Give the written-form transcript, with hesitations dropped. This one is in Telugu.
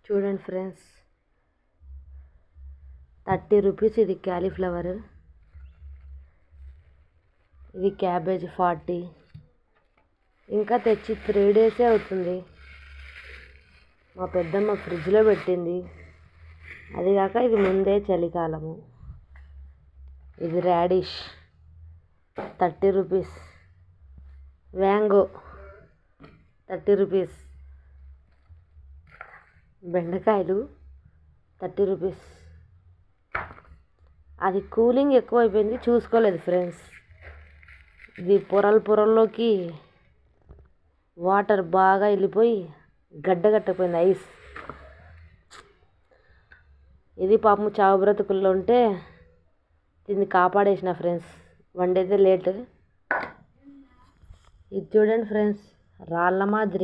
చూడండి ఫ్రెండ్స్, 30 రూపీస్ ఇది క్యాలీఫ్లవర్, ఇది క్యాబేజ్ 40. ఇంకా తెచ్చి 3 డేసే అవుతుంది. మా పెద్దమ్మ ఫ్రిడ్జ్లో పెట్టింది. అది కాక ఇది ముందే చలికాలము. ఇది రాడిష్ 30 రూపీస్, వ్యాంగో 30 రూపీస్, బెండకాయలు 30 రూపీస్. అది కూలింగ్ ఎక్కువైపోయింది, చూసుకోలేదు ఫ్రెండ్స్. ఇది పొరల్లోకి వాటర్ బాగా వెళ్ళిపోయి గడ్డగట్టపోయింది, ఐస్. ఇది పాపం చావు బ్రతుకుల్లో ఉంటే దీన్ని కాపాడేసిన ఫ్రెండ్స్, వండేదే లేట్. ఇది చూడండి ఫ్రెండ్స్, రాళ్ళ మాదిరి